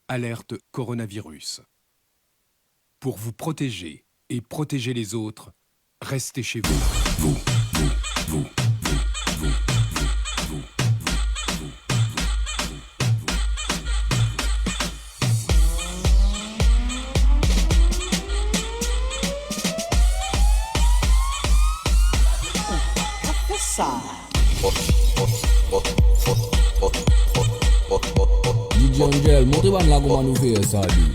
Alerte coronavirus. Pour vous protéger et protéger les autres, restez chez vous. Vous. DJ Angel, motivan lagu manufia sadi.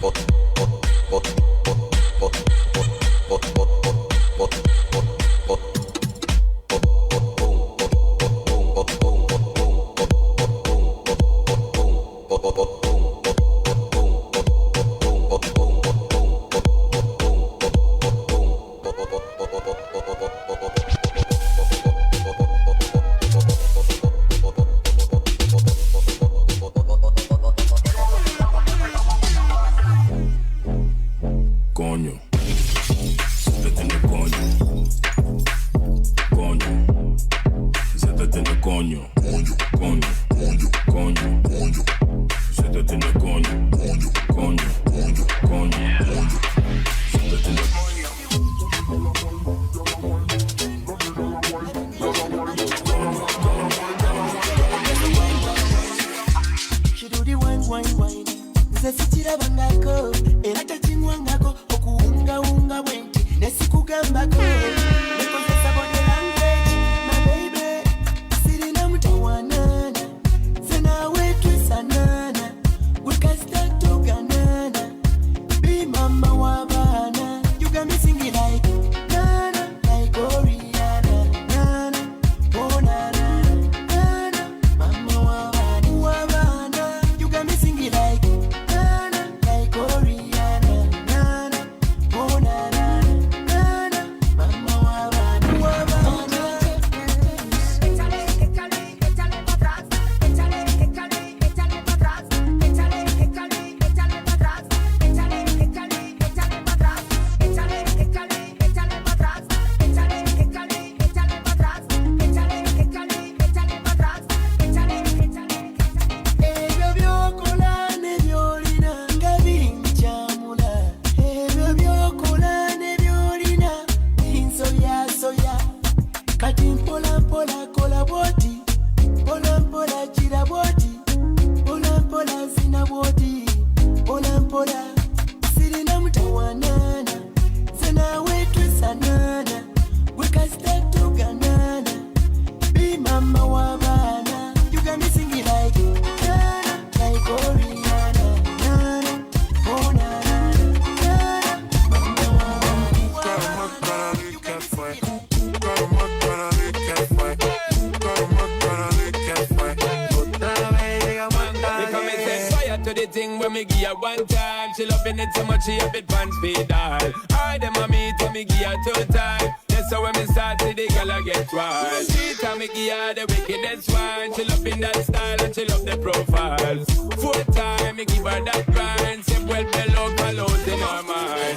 She a bit pants speed all. I dem a meet when me give her 2 times. That's how when me start to the girl I get wild. 3 times me give her the wickedest one. She love in that style and she love the profiles. 4 times me give her that grind. Se vuelve loca los de normal.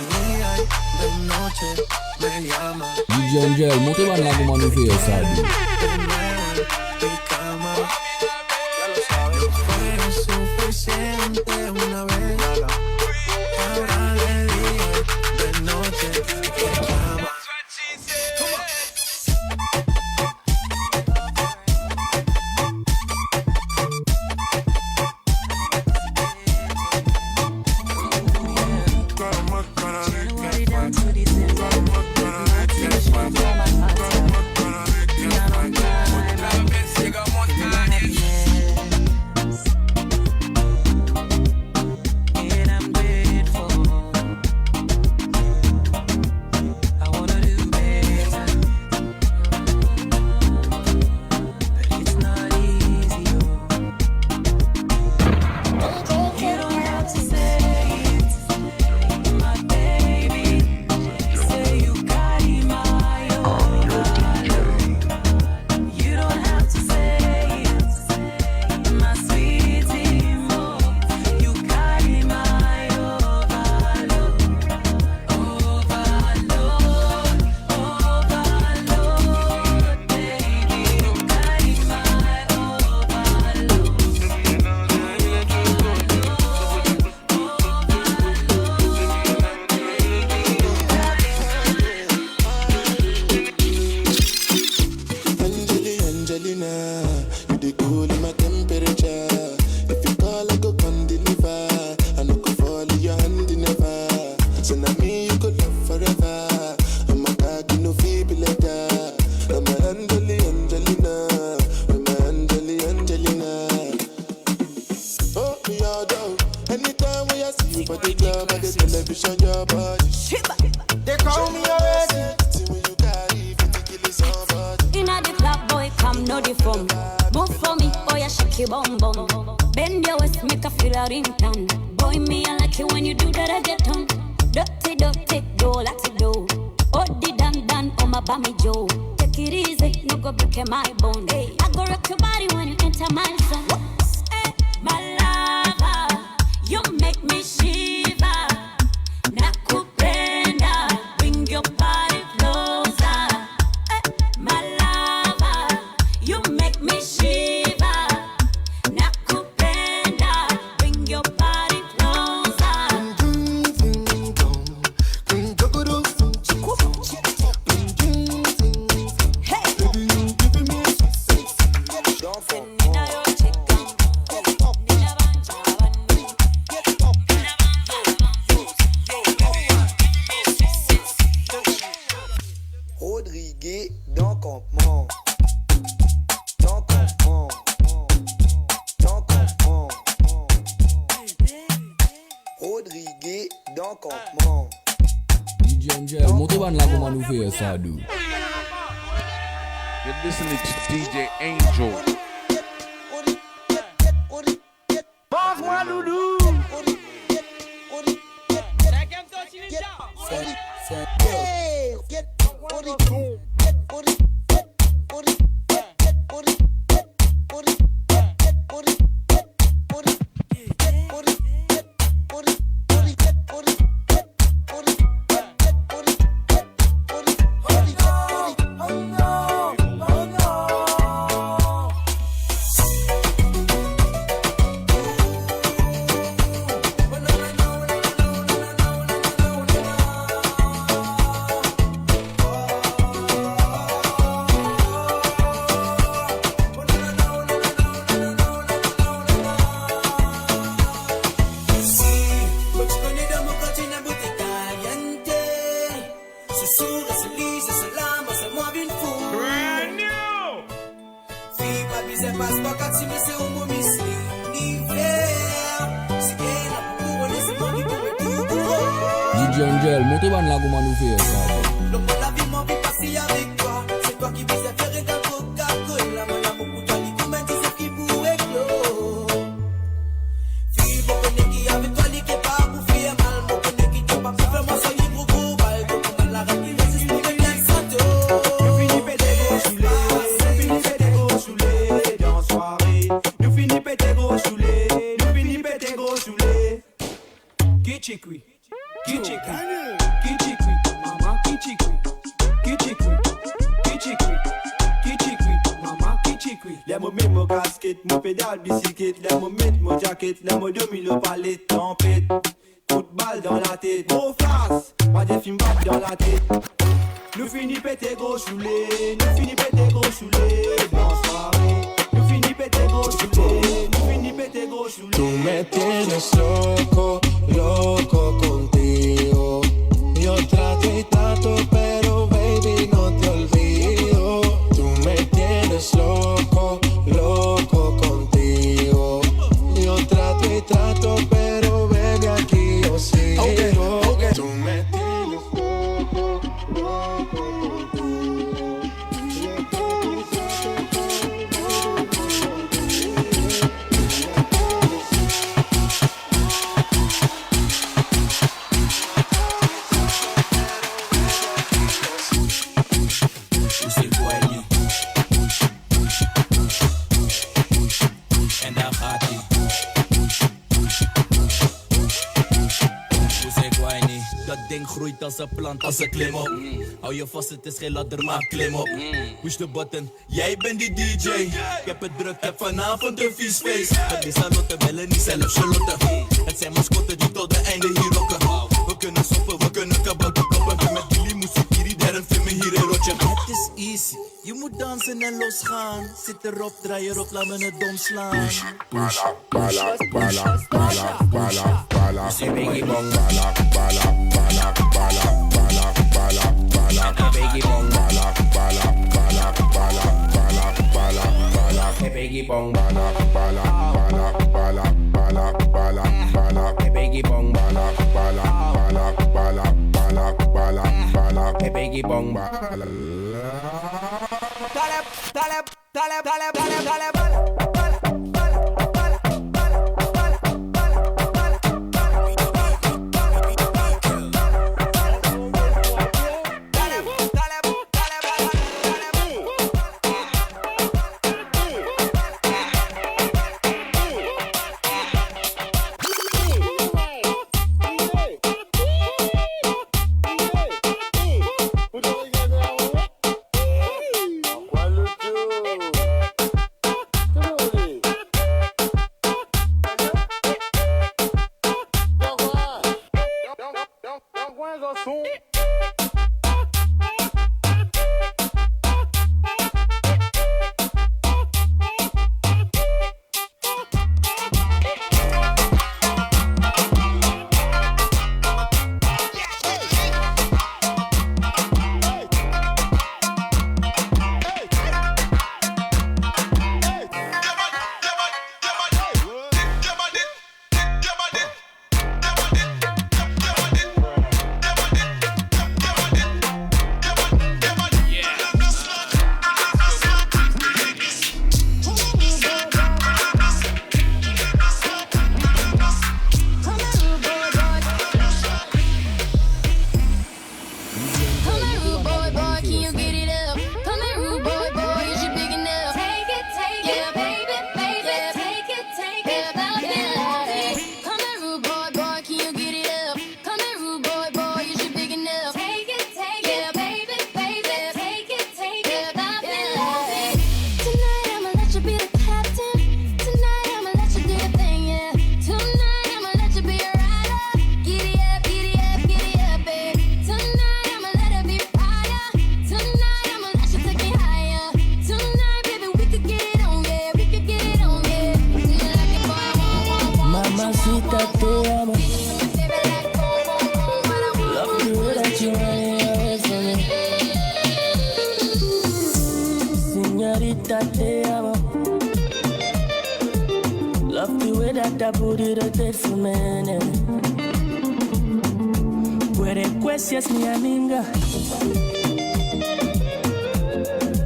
DJ Angel, motivan lagu manufia sadi. Una vez, ahora de día, de noche, te llama. And I'm go love forever. I'm a cocky no feeble like that. I'm a Angelina. I'm a Angelina. Oh, me all down. Anytime when I see you for the club or the television, your body. They call me already. See when you carry 50 kilos somebody. Inna the club, boy, come no the phone. Move for me, boy, I shake your bum bum. Bend your waist, make a feel a ringtone. Boy, me I like it when you do that, I get on. Dirty, dirty, go like it do. Oh, the dan, oh my bammy Joe. Take it easy, no go break my bone. Hey, I go rock your body when you enter my zone. Hey, my lover, you make me shiver. Nakupenda, bring your body closer. Hey, my lover, you make me shiver. Nakupenda, bring your body closer. Rodriguez dans campement. Dans campement. Dans campement. Rodriguez dans campement. DJ Angel, montez ban la comment nous faire ça, d'où. You're listening to DJ Angel. Passe-moi loulou. DJ Angel, montez ban la comment nous faire ça. Le monde la vie m'envie passer avec toi. C'est toi qui vis à faire un Coca-Cola. Mon amour pour toi, il comme un disque qui pourrait clore. Fille, mon connaît qui avec toi, il qui pas pour faire mal. Mon connaît qui t'aime pas pour faire moi, soyez gros gros bal. Donc on a la rame qui résiste pour les blagues santo. Nous finis pété gros choulé. Nous finis pété gros choulé. Dans soirée. Nous finis pété gros choulé. Nous finis pété gros choulé. Kichikwi. Kichikwi. Kichikwi. Mama kichikwi. Kichikwi. Kichikwi. Kichikwi. Mama kichikwi. Les mots mettent mon casquette, mon pédale bicyclette. Les mots mettent mon jacket, les mots domine le palais tempête. Coup de balle dans la tête. Gros face, pas des films battent dans la tête. Nous finis pété gros choulé. Nous finis pété gros choulé. Dans soirée. Nous finis pété gros choulé. Nous finis pété gros choulé. Tú me tienes loco, loco contigo. Yo trato y trato, pero baby no te olvido. Tú me tienes loco, loco contigo. Yo trato y trato, pero baby aquí yo sigo. Okay. Tú me tienes loco, loco contigo. ding groeit als een plant, als een klim op. Hou je vast, het is geen ladder, maar klim op. Push the button, jij bent die DJ. Ik heb het druk, heb vanavond een vies feest. Het is Charlotte, bellen niet zelf Charlotte. Het zijn mascotten die tot de einde hier rocken. We kunnen soppen, we kunnen kabouter koppen. Met jullie muziek hier, iedereen vindt me hier een rotje. Het is easy, je moet dansen en losgaan. Zit erop, draai erop, laat me het dom slaan. Push, bala, bala, bala, bala, bala. Bala, bala, bala. Peggy bong ba.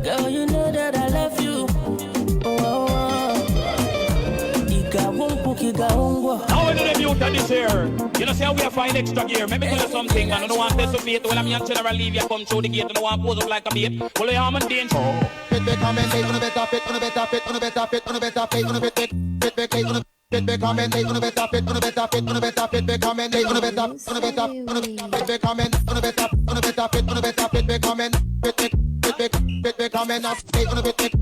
Girl, you know that I love you. Now we do the mute on this here. You know, see how we are fine extra gear. Maybe tell you something, man. I don't want this to be. Well, I'm young general leave you come through the gate. I don't want to pose up like a mate. Well, I'm in danger. Fit be comment, they gonna better fit, gonna better fit, gonna better fit, gonna better fit, gonna better fit, fit be comment, they gonna better fit, gonna better fit, gonna better fit be comment, they gonna better fit be comment, gonna better fit, gonna better fit be comment, fit be comment, they gonna better fit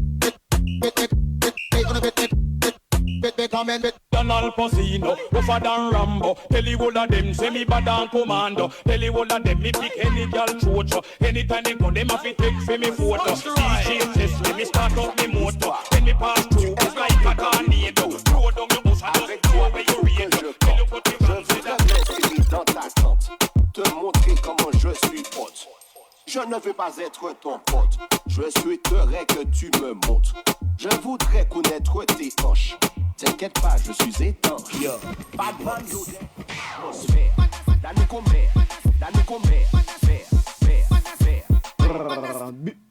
comment. Donald Posino, rougher than Rambo. Tell you all of them, say me bad and commando. Tell you all of them, me pick any girl chocho. Anytime they go, them have to take for me photo. DJ test me, me start up me motor. When me pass through, it's like a tornado. Throw down your bus, I just throw away your radio. Tell you what you want, je voudrais dans ta tente, te montrer comment je suis pote. Je ne veux pas être ton pote, je souhaiterais que tu me montres. Je voudrais connaître tes hanches. T'inquiète pas, je suis étanche. Bad man, yo, atmosphère. Dame combert, faire.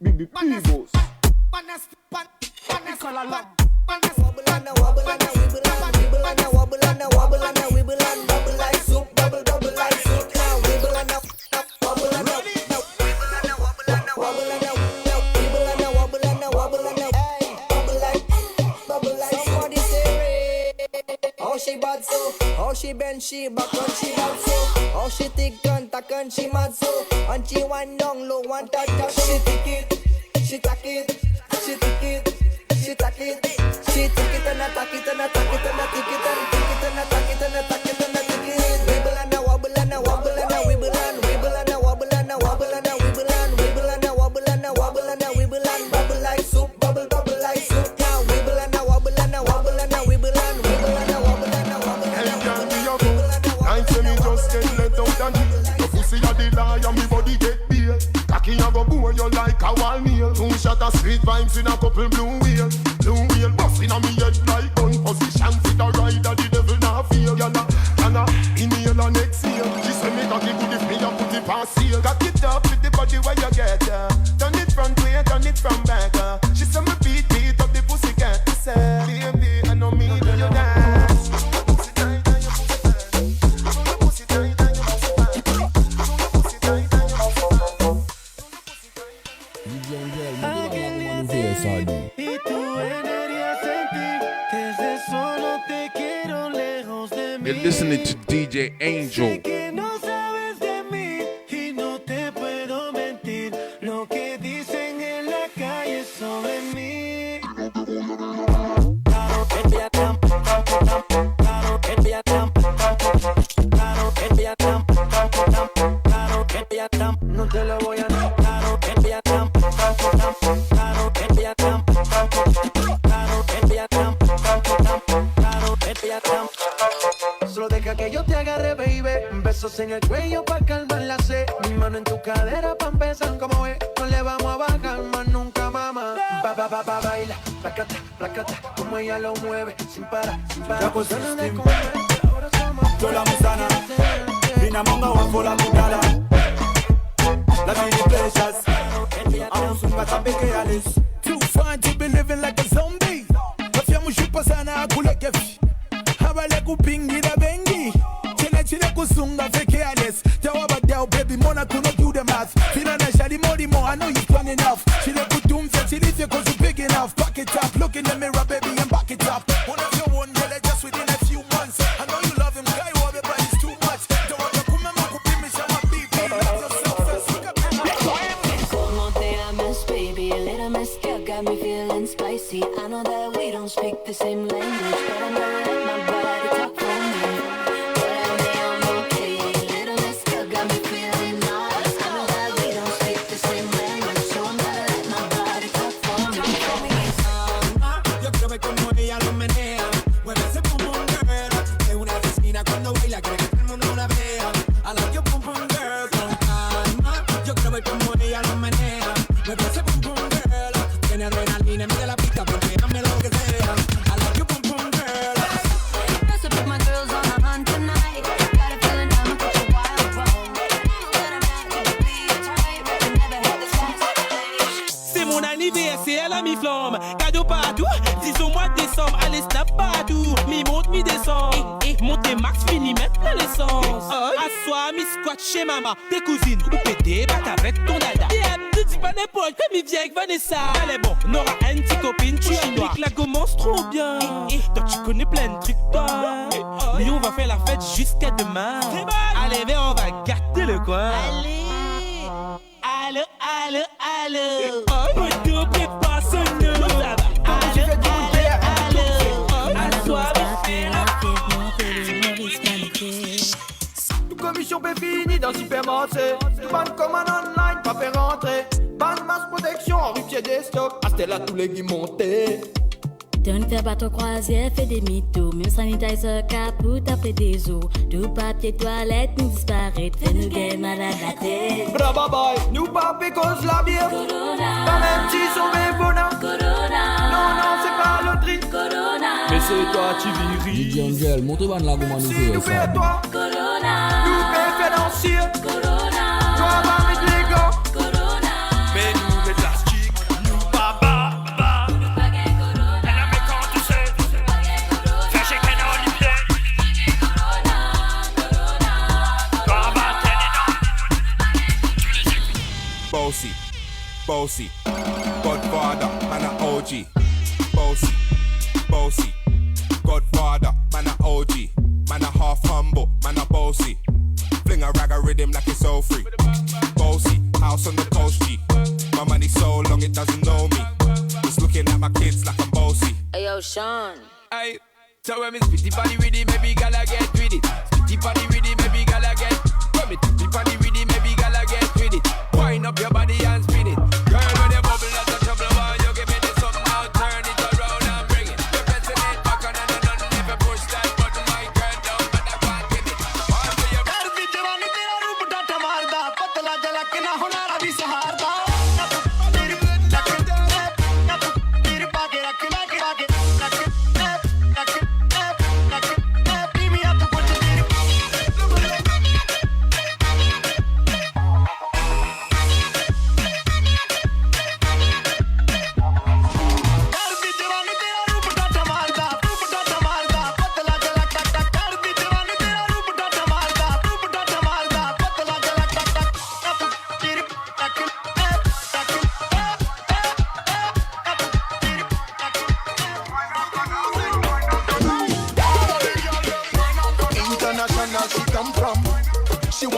Bigos. Wibble and bubble like soup, bubble like soup. Now wibble and bubble and how she bad so, how she bend she back when she bad so, how she thick and tack and she mad so, and she one down low one tack. She take it, she tack it, she take it, she tack it, she take it and attack it and attack it and attack it and take it and attack it and attack it and attack it. Wibble and a wobble and a wobble and a wibble and a wobble and a wobble and a wibble and a wobble and a wobble and a wibble and bubble like soup, bubble like soup. Now wibble and a wobble and a wobble and a wibble and a wobble and a wobble and a wobble. Like say me just get let out and heal. Your pussy a the liar, me body get bail. Cocky a go bore you like a wall nail. 2 shot of sweet vibes in a couple blue wheel. Bustin' on me head like gun position. Fit a rider, the devil not feel. Yana, inhale and exhale. She say me cocky good if me a put it past seal. Cocky it up with the body where you get. Turn it front way, turn it from back. She said me beat up the pussy cat. She said, baby, I know me do you dance. Y tú deberías sentir que desde solo te quiero lejos de mí. You're listening to DJ Angel. Sé que no sabes de mí y no te puedo mentir. Lo que dicen en la calle sobre mí. No te lo voy a negar. Solo deja que yo te agarre, baby. Besos en el cuello pa' calmar la sed. Mi mano en tu cadera pa' empezar como ve. No le vamos a bajar más nunca, mamá. Baila, placata, placata. Como ella lo mueve, sin parar, sin parar. Ya pues yo la musana. Vina manga wa fola kudala. La mini pleasures. I'm sunga tapeke alis. Too fine to be living like a zombie. Mafia mushupa sana akule kefi. Habale kupingi da bengi. Chile kusunga fake alis. Tawaba dao baby mona kuno do the math. Fina na shadi modi mo, I know you strong enough. Chile kutumfe chile fye cause you big enough. Back it up, look in the mirror baby and back it up. One of your one girl just within a few months. I know you love him, guy wabe but it's too much. Don't want to come and kupimi shama baby. Love yourself first, look at me. Como te amas, baby, a little mess girl got me feeling spicy. I know that we don't speak the same language, but I'm gonna let my body talk for me. But I'm okay. Little mess girl got me feeling nice. I know that we don't speak the same language, so I'm gonna let my body talk for me. Yo quiero ver como ella lo menea. Mueve ese pum pum girl. Es una asesina cuando baila, quiere que todo el mundo la vea. I like your pum pum girl con calma. Yo quiero ver como ella lo menea. Mueve ese pum pum girl. Tiene adrenalina, mete la pista porque dame lo que sea. I like your pum pum girl. Best to put my girls on a hunt tonight. Got a feeling I'ma put you wild wrong. That I'm not gonna be a type, but you never had the chance. C'est mon anniversaire, la mi-flamme. Cadeau partout, disons mois de décembre. Allez, snap partout. Mi-monte, mi-descend. Montez max, fini, mettre plein l'essence. Assois, mi-squat chez maman. Tes cousines, ou pété, bat avec ton dada. Yeah, ne dis pas n'importe quoi, mi viens avec Vanessa. Elle est bon, Nora, une petite copine, tu as la commence trop bien. Toi, tu connais plein de trucs, toi. Mais on va faire la fête jusqu'à demain. Allez, viens, on va gâter le coin. Allô, allô, allô. Oh, ne t'oublie pas ce nœud. Ça va. Commission paie finie dans supermarché. Ban comme un online, pas fait rentrer. Ban masse protection en rupture des stocks. Acheter là tous les guillemets montés. Don't faire bateau croisière, fais des mythos. Même sanitizer, capot, taper des os. Tout papier toilette, nous disparaît. Fais-nous gay malade la tête. Brava boy, nous pas cause la bière. Corona. Pas même si sauvé bonheur. Corona. Non, non, c'est pas loterie. Corona. Mais c'est toi, tu vis. DJ Angel, montez ban la gouma nous Si fait nous ça. fait toi. Corona. Nous fait financier. Corona. Toi, va mettre les gants. Corona. Mais nous met plastique. Nous pas bas. Bossy, bossy, Godfather, man a OG. Bossy, bossy, Godfather, man a OG. Man a half humble, man a bossy. Fling a rag a rhythm like it's all free. Bossy, house on the coast G. My money so long it doesn't know me. Just looking at my kids like I'm bossy. Hey yo, Sean. Hey, so when me spitty body with it, maybe gala get with it. Spitty body with it, maybe gala get. When me spitty body with it, maybe gala get with it. Wind up your body and spin it. Girl, when you bubble out the trouble, while you give me this something now, turn it around and bring it. You're pressing it back on and if you push that button, my girl down, but I can't give it. All for your girl, be jawani tera roop data marda, patla jalak na honara bhi saharda.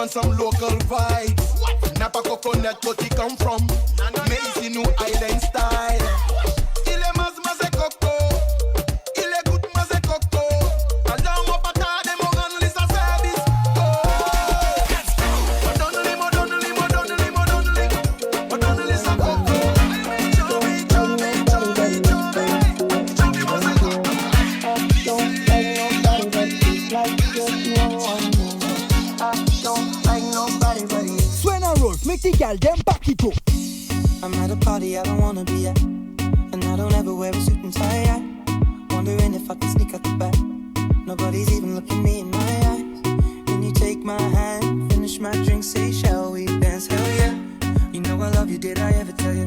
want some local vibe. Napa coconut, what he come from? Maize New Island style. Il est mas coco. Il est good mas coco. Alors mon pata de mon grand liste à service. Modonne sa coco. Make the gal them back it up. I'm at a party I don't wanna be at, and I don't ever wear a suit and tie. Wondering if I can sneak out the back. Nobody's even looking me in my eyes. Then you take my hand, finish my drink, say shall we dance? Hell yeah. You know I love you, did I ever tell you?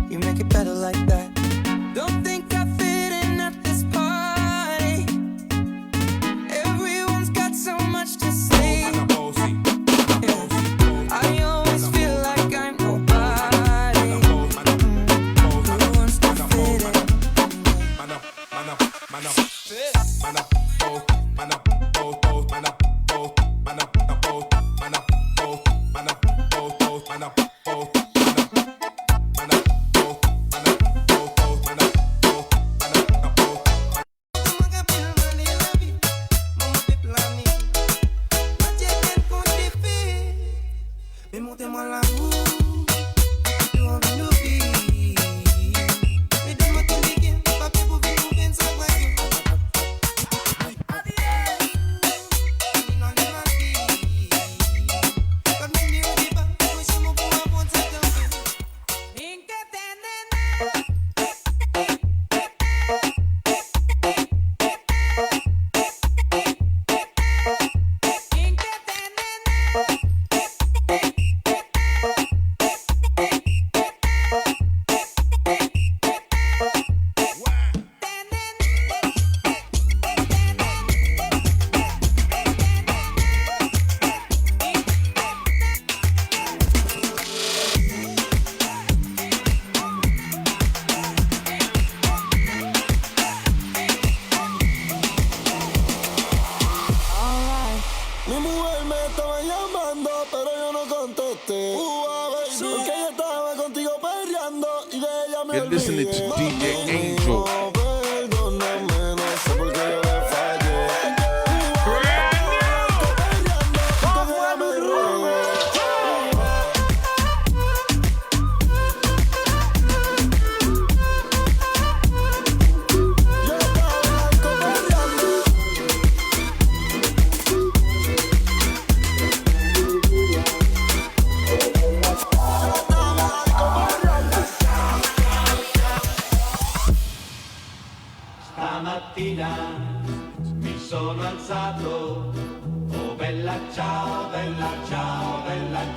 You make it better like that. Don't think I fit in at this party. Everyone's got so much to say. You're listening to DJ Angel. Mi sono alzato, oh bella ciao,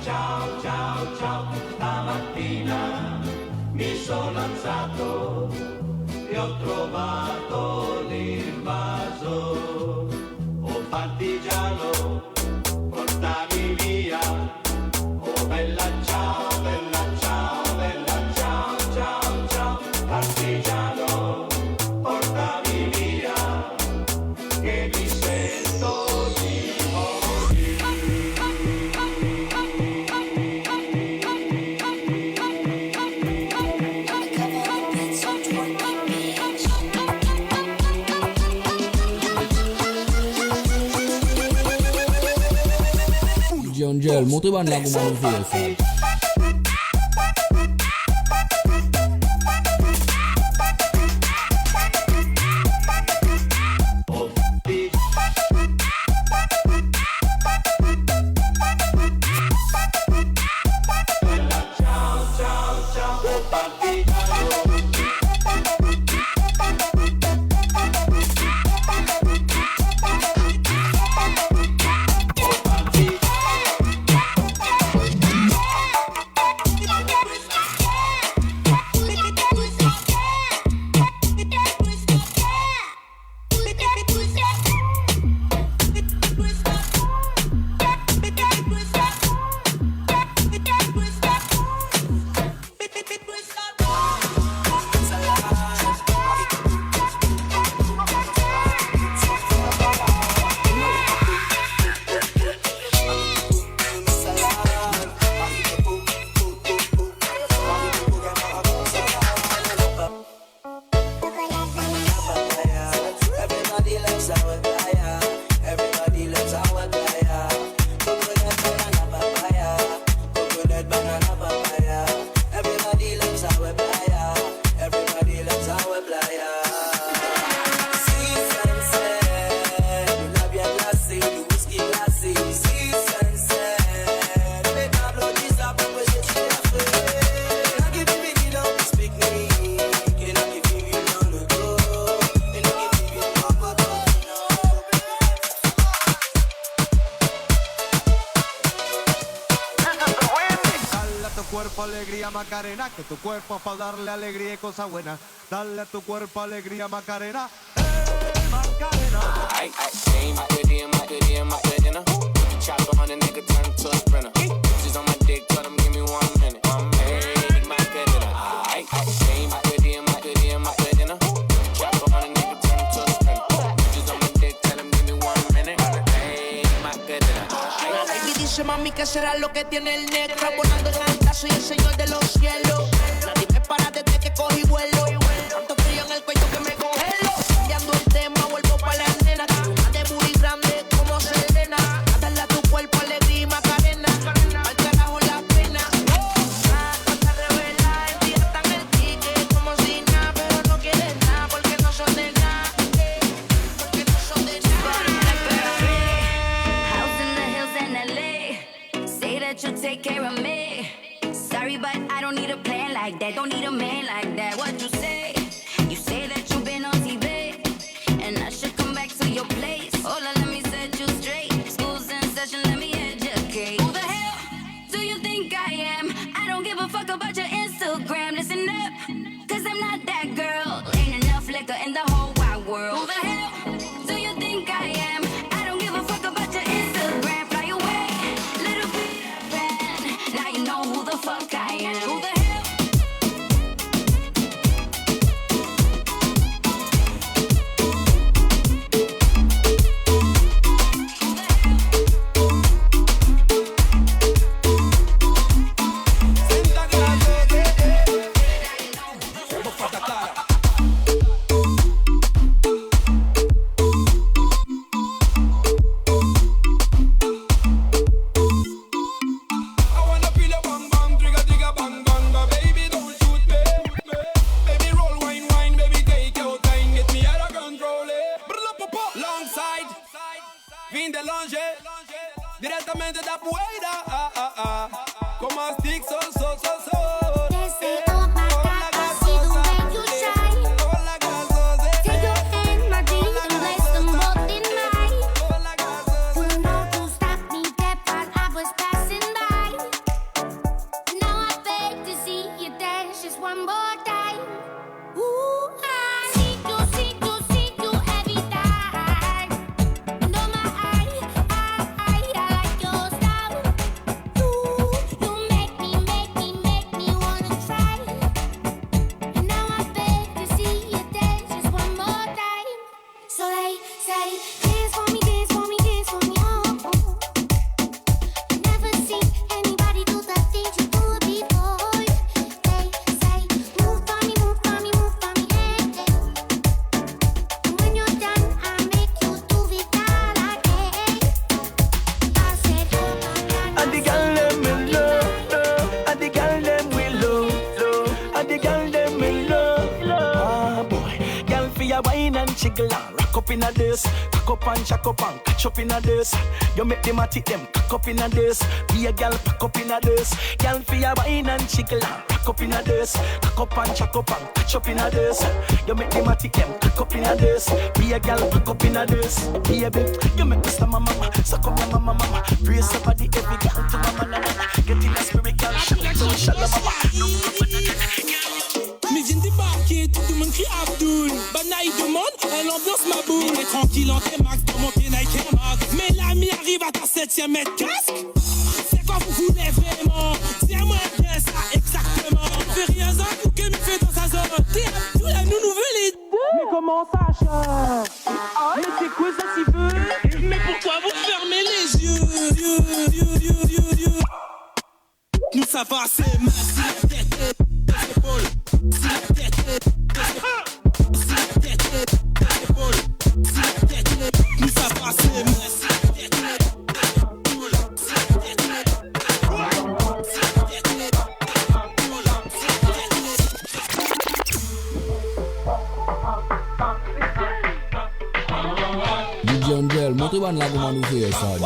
ciao, ciao, ciao. Stamattina mi sono alzato e ho trovato l'invaso. Oh partigiano, portami via, oh bella ciao, ciao, ciao, ciao. Partigiano, portami via, che mi sento di DJ Angel, montez ban la comment nous fait ça. banana papaya. Everybody loves our playa. Everybody loves our playa. See sunset, you love your glassy, you whiskey glassy. See sunset, make a blow this up and push it to your face. Can I give you me, don't speak me. Can I give you me, don't look good. Can I give you me, don't look good. Dale a tu cuerpo alegría Macarena, que tu cuerpo es para darle alegría y cosas buenas. Dale a tu cuerpo alegría Macarena, Macarena. Ay, ay, my goodie and my goodie and my good dinner. Chopper on a nigga, turn to a sprinter. Bitches on my dick, tell them give me 1 minute. Hey, my good dinner. Ay, ay, my goodie and my goodie and my good dinner. Chopper on a nigga, turn to a sprinter. Bitches on my dick, tell them give me 1 minute. Hey, my good dinner. Baby dice mami que será lo que tiene el negro, volando en alta, soy el señor de los cielos. Nadie me para desde que cogí vuelo. Tanto frío en el cuello que me congelo. Cambiando el tema, vuelvo pa' la nena. Una de booty grande como Selena. Dale a tu cuerpo alegría y Macarena. Al carajo la pena. Cuánta revela, el día está en el ticket como si nada, pero no quieren nada porque no son de nada. Porque no son de nada. House in the hills in LA. Say that you'll take care of me. Sorry, but I don't need a plan like that. Don't need a man like that. What you say? You say that you've been on TV, and I should come back to your place. Hola, let me set you straight. School's in session, let me educate. Who the hell do you think I am? I don't give a fuck about your Instagram. Listen up, cause I'm not that girl. Ain't enough liquor in the whole wide world. Who the hell do you think I am? I don't give a fuck about your Instagram. Fly away, little Peter Pan. Now you know who the fuck I am. Who the hell? I wanna feel a bang bang, trigger trigger bang bang, but baby don't shoot me. Baby roll wine wine, baby take your time, get me out of control. Long side, fin de longe, direttamente da Pueira. Como a stick so. One more time. Ooh, I see you every time. No, I like your style. You make me wanna try. And now I beg to see you dance just one more time. So they say, dance for me, dance for me, dance for me, oh. Never seen anybody do the things you do before. Wine and jiggle and rock up in a this. Cock up and jack up and catch up in a this. You make them a tick them cock up in a this. Be a gal pack up in a this. Gal for your wine and jiggle and rock up in a this. Cock up and jack up and catch up in a this. You make them a tick them cock up in a this. Be a gal pack up in a this. Baby, you make me slam my mama, suck up your mama mama. Brace your body every gal to mama na na. Get in a spirit gal, so shalom mama. Mais viens débarquer, tout le monde crie Abdul. Banaï demande, elle ambiance ma boule. Mais tranquille en T-Max, pour monter Nike Air Max. Mais l'ami arrive à ta 7ème mètre casque. C'est quoi vous voulez vraiment? Tiens-moi bien ça, exactement. Fais rien ça pour que me fait dans sa zone. T'es Abdul, elle nous veut les deux. Mais comment ça change? Mais c'est quoi ça si peu? Mais pourquoi vous fermez les yeux? Nous ça va, c'est ma si la tête est épaules. Si la tête est épaules. Si la tête est nous ça va, c'est ma si la tête est épaules. Si la tête est van la goma nu fiesta di.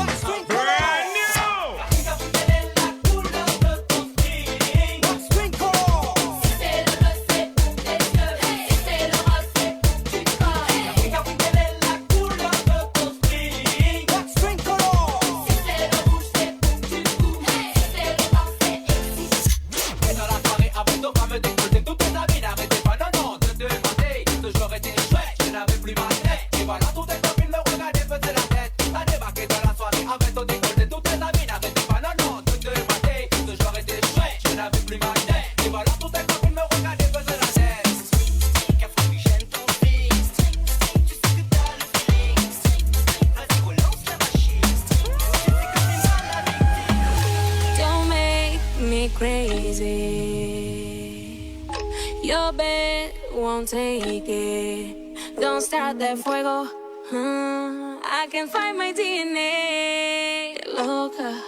Take it. Don't start that fuego. I can find my DNA. Loca.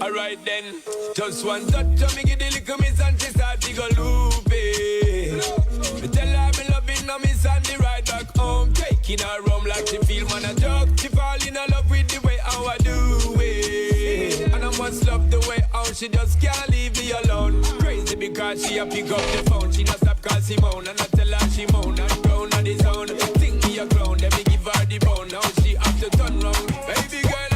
Alright then, just one touch of me, give the little miss and she start to go loopy. Me tell her me loving her miss and the ride back home. Taking her home like she feel man a joke. She fall in love with the way how I do it. And I must love the way how she just can't leave me alone. Crazy because she a pick up the phone. She not stop call Simone and I tell her she moan and grown on the zone. Think me a clown, then me give her the bone. Now she have to turn round. Baby girl,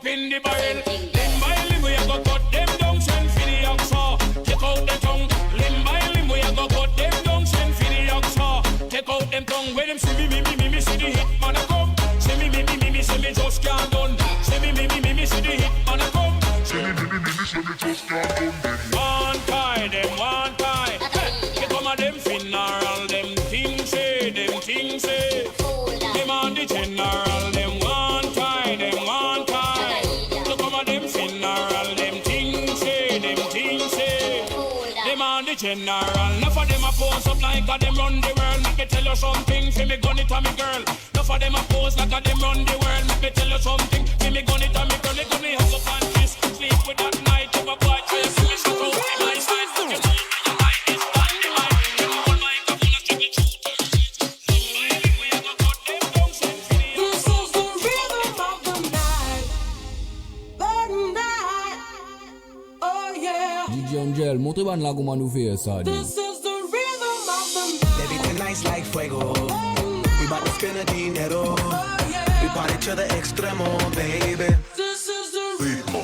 in the barrel, limb by limb we a go cut them down, send for the oxa. Take out the tongue, limb by limb we a go cut them down, send for the oxa. Take out them tongue, when them see me see the hit man a come. See me, see me just can't done. See me, see the hit man a come. See me, see me just can't done. One tie, them one tie. They come a them funeral, them things say, them on the general, them one tie, them one tie. General, enough of them a pose up like a them run the world. Let me tell you something, fi me gun it a me girl. Enough of them a pose like a them run the world. Let me tell you something, fi me gun it a me girl. They gonna have up and kiss, sleep with that night. If a boy try to me shut out in my side, put your mind in your mind, it's on the mind. Them a hold my cup and a struggle shooter. We a go cut them down, send for the This is the rhythm of the night, the night. Oh yeah. DJ Angel, monte van la goma nu fiesta di. This is the rhythm of the night. Baby, tonight's like fuego. We bout to spend a dinero. We party to the extremo, baby. This is the ritmo.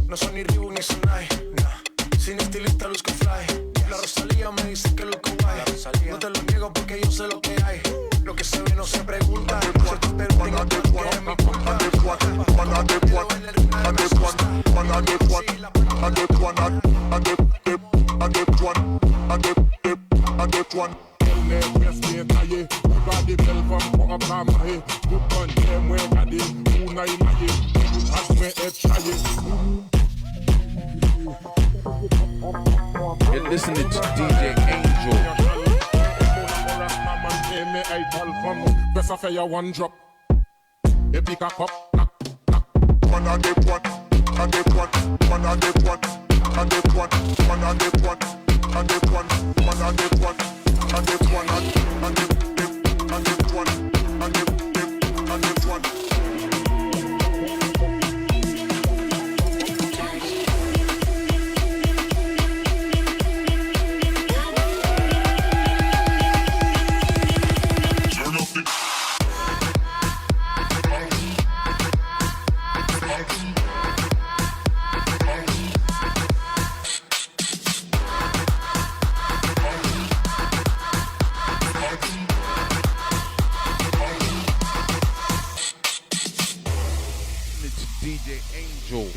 No son ni Reebok ni Sonai, nah. Sin estilista luzco fly. La Rosalía me dice que lo que guay. No te lo niego porque yo sé lo que hay. Lo que se ve no se pregunta. You're listening to DJ Angel. Best of your one drop. You pick a cup. One on the one, on the one, one on the one, on the one, one on the one, on the one, one on the one, on the one, on the one, on the one, on the one.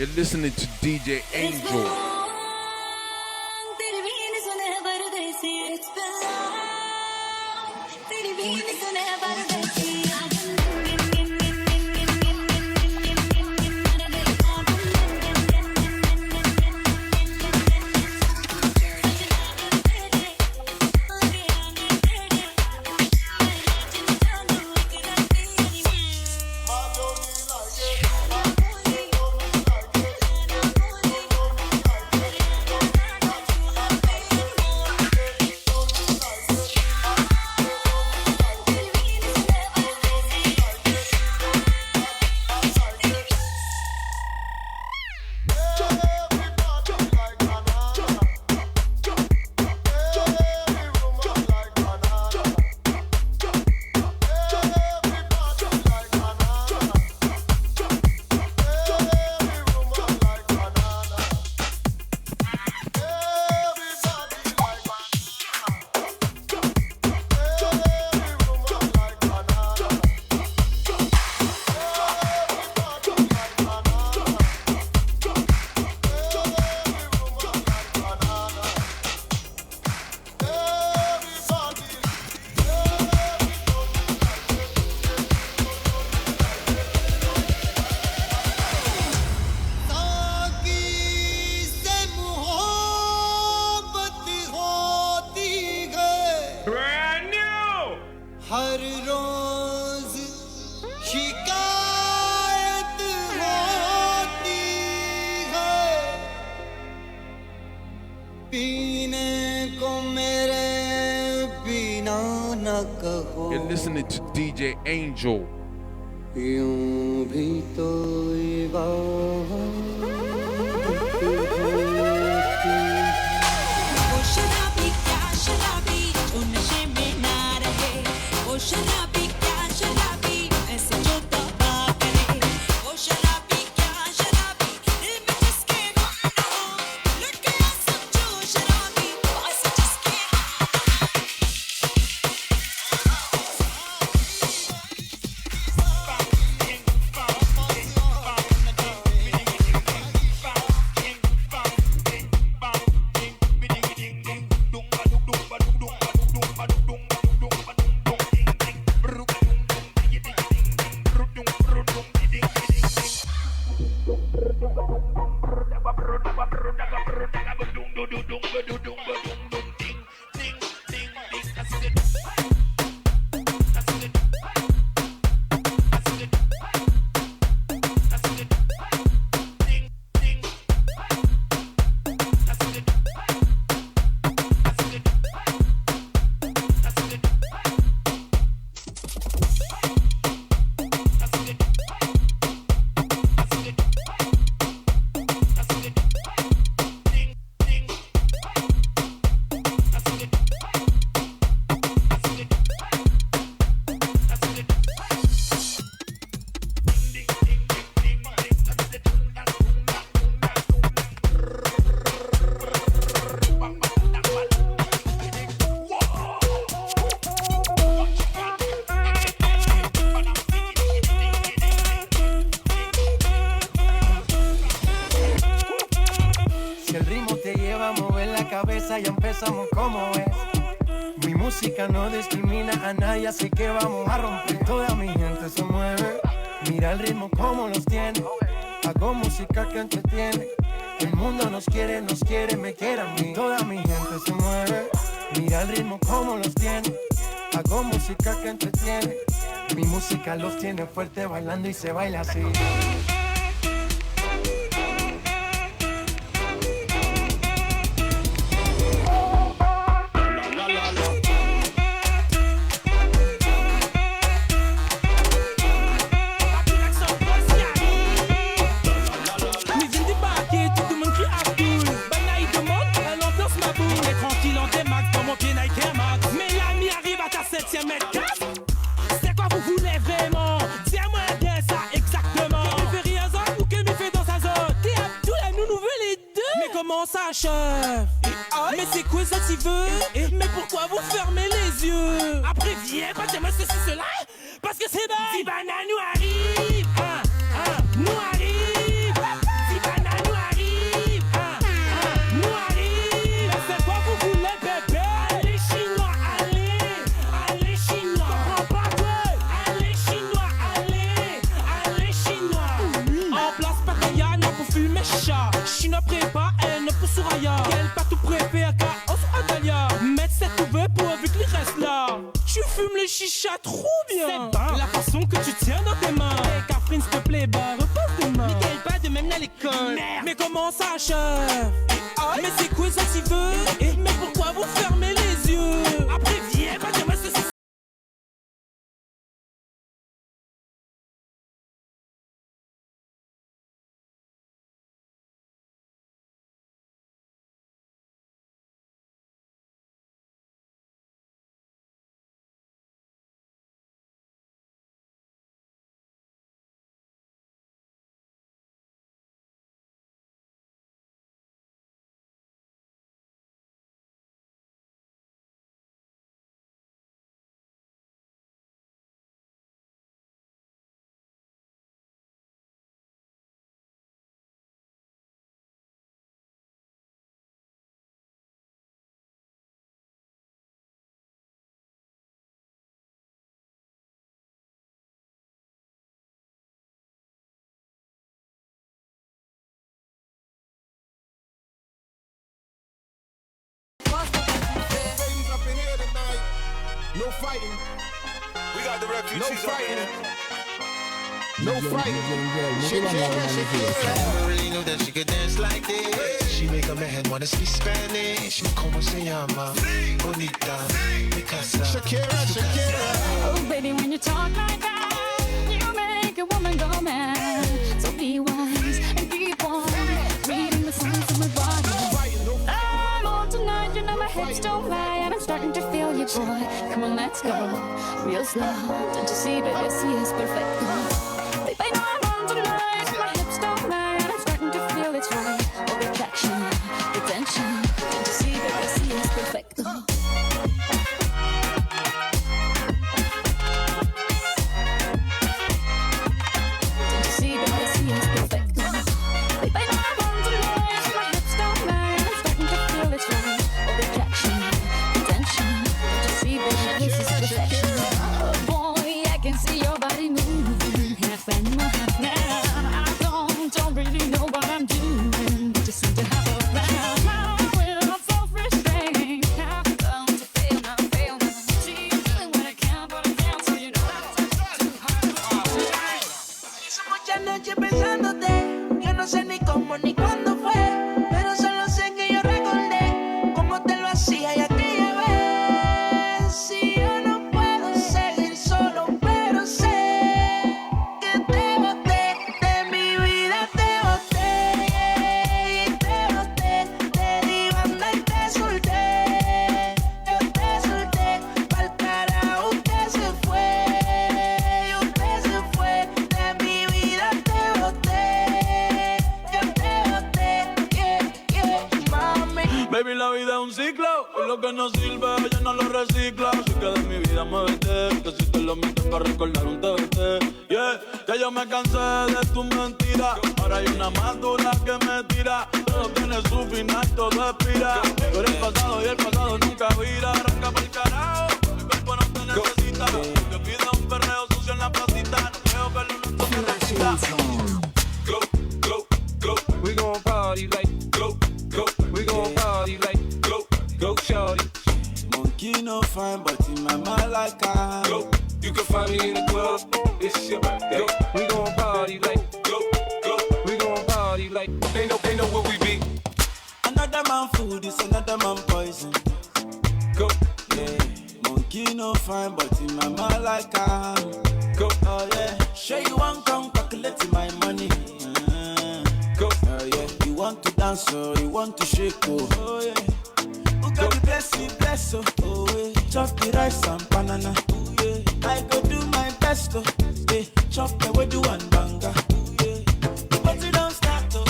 You're listening to DJ Angel. You're listening to DJ Angel. Ya empezamos como es. Mi música no discrimina a nadie, así que vamos a romper. Toda mi gente se mueve. Mira el ritmo como los tiene. Hago música que entretiene. El mundo nos quiere, me quiere a mí. Toda mi gente se mueve. Mira el ritmo como los tiene. Hago música que entretiene. Mi música los tiene fuerte bailando y se baila así. C'est quoi vous voulez vraiment? C'est à moi de ça exactement. Préférez un zone ou que me fait dans sa zone. T'es à tout là, nous veut les deux. Mais comment ça, chef? Mais c'est quoi ça tu veux? Mais pourquoi vous fermez les yeux? Après viens, pas moi ceci cela. Parce que c'est bon. Zibana nous arrive. Nous arrive. Zibana la prépa, elle ne peut Soraya. Quel partout préfère Chaos ou Adalia. Mettre cette ouverte pour vu que les restent là. Tu fumes les chichas trop bien. C'est la façon que tu tiens dans tes mains. Hey, Catherine, s'il te plaît, bah repose tes mains. Nickel, pas de même à l'école. Mais comment ça, chef? Mais c'est quoi ça, tu veux? Mais pourquoi vous fermez les yeux? Après, viens, pas de moi, c'est No fighting. We got the refugees. No fighting. No fighting. I never really knew that she could dance like this. She make a man wanna speak Spanish. Como se llama? Bonita. Picasa. Shakira, Shakira. Oh, baby, when you talk like that, you make a woman go mad. So be wise and keep on reading the signs of my body. I'm on tonight, you know my hips don't lie, and I'm starting to feel you, boy. Come on, let's go, real slow. Don't you see, baby, see it's perfect. Baby, I know I'm on tonight, my hips don't lie, and I'm starting to feel it's right. All the attraction, the tension. Don't you see, baby, see it's perfect. Baby, la vida es un ciclo y lo que no sirve ella no lo recicla. Así que de mi vida muévete, que si te lo meten para recordar un TBT. Yeah, ya yo me cansé de tus mentiras. Ahora hay una más dura que me tira. Todo tiene su final, todo expira. Pero el pasado y el pasado nunca vira. Arranca por el carajo, mi cuerpo no te necesita. Que pida un perreo sucio en la placita. No creo que el lunes te necesita. Go, go, go. We gon' party like go, go. We gon' party like go, go, shorty. Monkey no fine, but in my mind like I go. You can find me in the club. It's your birthday. Go. We gon' party like go, go. We gon' party like they know where we be. Another man food is another man poison. Go, yeah. Monkey no fine, but in my mind like I go. Oh yeah. Sure you want come calculate my money. Go. Oh yeah. You want to dance or you want to shake oh yeah. Who got the blessing, bless oh yeah. Chop the rice and banana. Oh yeah. I go do my best oh yeah. Chop the way do one banga. Oh yeah. But you don't start oh.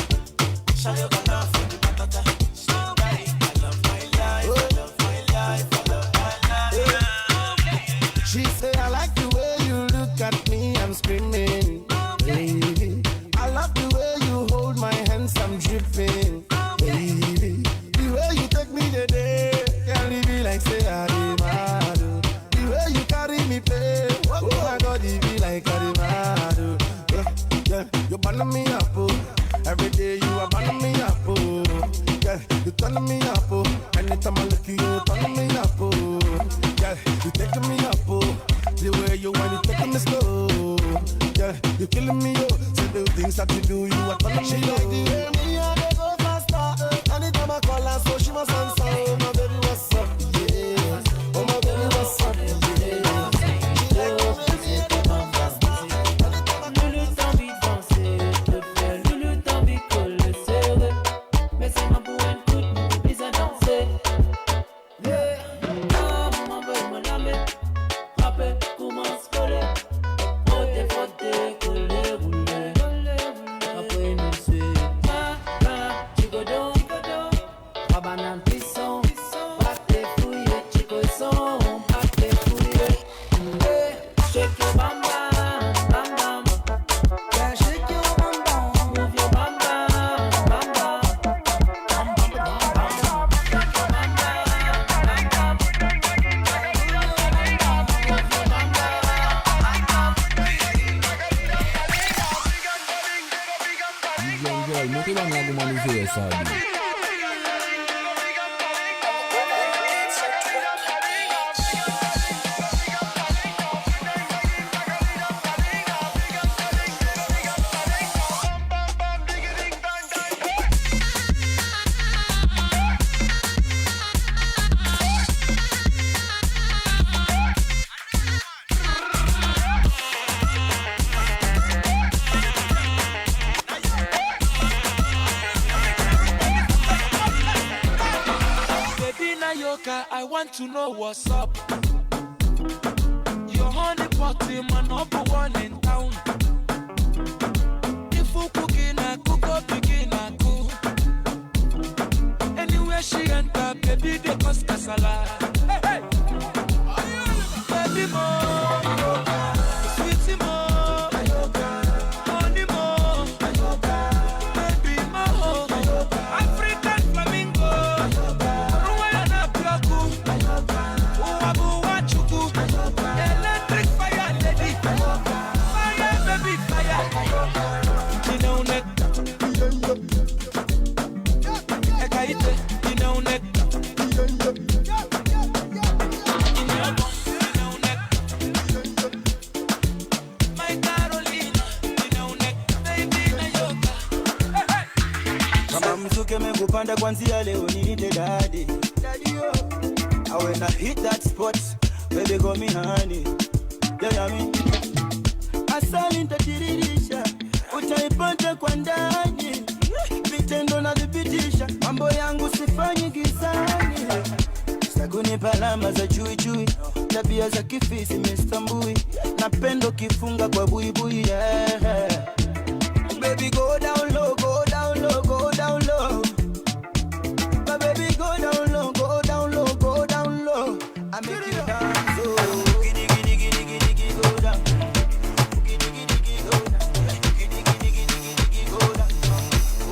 Shall you go down for the matata? I love my life, I love my life, I love my life. She say I like the way you look at me, I'm screaming. Baby, I love the way you hold my hands, I'm dripping. Baby, the way you take me today, can't leave me like say I demand. The way you carry me play, oh my God, it be like I demand. Yeah, you burn me up, oh. Every day you are burning me up, oh. turning me up, oh. Anytime I look at you, you're turning me up, oh. Yeah, you taking me up, oh. The way you want it, taking me slow. Yeah, you killing me, oh. Say the things that you do, you are turning me up. She like the way me and they go faster. Anytime I call her, so she must answer. Oh my baby, what's up? Yeah. Oh my baby, what's up? Yeah. I want to know what's up. Your honey pot in my number one in town. If you cooking, I cook up, begin, I cook. Anywhere she enter, baby, they cause casala. Hey, hey. Baby, more. Sweetie, more. Honey, more. Baby, more. African flamingo. Electric fire lady, fire baby fire. You know neck, ekaite. You know neck, my Carolina. You know neck, baby na yoga. Kama mzuke mekupanda kwanzia leo niite daddy. And when I hit that spot, baby call me honey. Yeah, I mean, asali nitatirisha, utaipata kwa ndani. Vitendo na dhibitisha, mambo yangu sifanyi gizani. Saguni palama za chui chui, tabia za kifisi mistambui. Napendo kifunga kwa buibui, yeah. Baby go down low, go down low, go down low. My baby go down low, go down low, go down low. I make you dance, oh. Giddy, giddy, giddy, giddy, giddy, go down. Giddy, giddy, giddy, go down. Giddy, giddy, giddy, giddy, go down.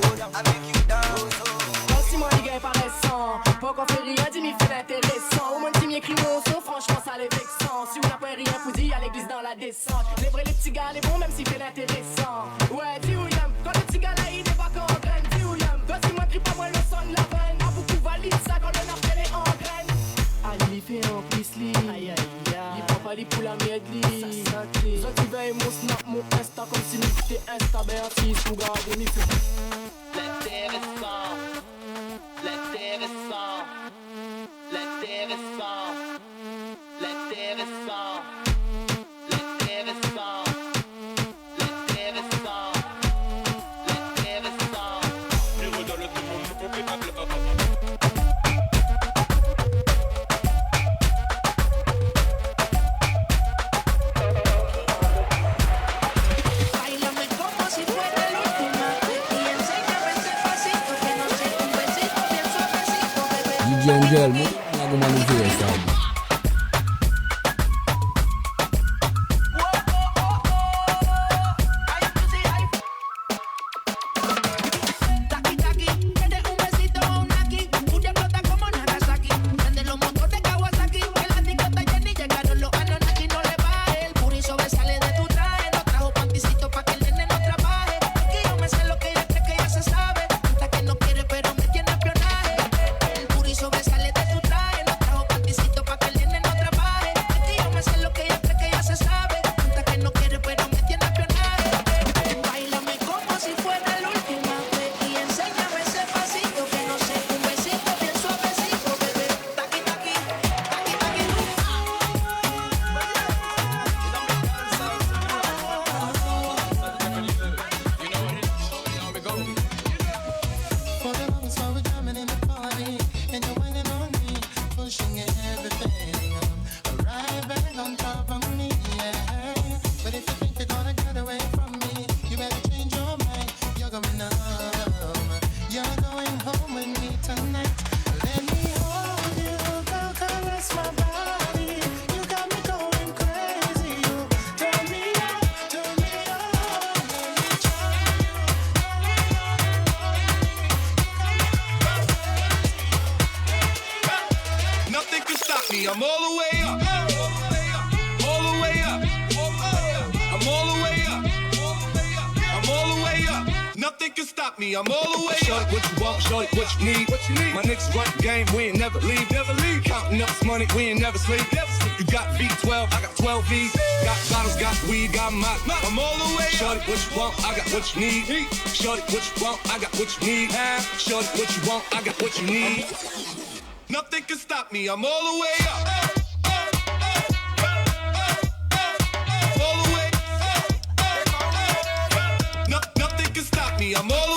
Go down, I make you dance, oh. Laisse-moi les gars paraissants. Pas qu'on fait rien, dis-moi fait l'intéressant. Au moins, si m'écrit mon son, franchement, ça les vexant. Si vous n'avez rien, vous dites à l'église dans la descente. Les vrais, les petits gars, les bons, même s'il fait l'intéressant. Ouais, dis William, quand le petit gars là, il débarque en graine. Dis William, vas-y, moi, crie pas moi le son de la veine. A beaucoup valide ça quand le narc, elle est en graine. Ali fait en plisli. Aïe, aïe, aïe. Il prend pas les poules à medley. Ça tu veilles mon snap, mon insta. Comme si nous t'es insta, ben assis, sous garde, ni fait. L'intéressant, l'intéressant, l'intéressant, l'intéressant, l'intéressant, l'intéressant, l'intéressant. Et redonne tout le monde pour que t'appelles papa. Báilame como si fuera la última y enséñame ese pasito que no sé, un besito bien suavecito, bebé. DJ Angel, motivando lagu manusia sabe. Taki taki, prende un besito a un aquí, un explota como Nagasaki, prende los motores Kawasaki, en la discota Jenny llegaron los Anunnaki, no le baje, el puri sobresale de tu traje, no trajo panticito pa' que el nene no trabaje, aquí yo me sé lo que ella cree que ya se sabe, hasta que no quiere pero me tiene espionaje, stop me. I'm all the way up. All the way up. I'm all the way up. I'm all the way up. Nothing can stop me. I'm all the way up. Shorty, what you want? Shorty, what you need? My niggas run the game. We ain't never leave. Counting up this money. We ain't never sleep. You got V12. I got 12 V's. Got bottles. Got weed. Got my. I'm all the way up. Shorty, what you want? I got what you need. Shorty, what you want? I got what you need. Shorty, what you want? I got what you need. Nothing can stop me. I'm all the way up. All the way. Nothing can stop me. I'm all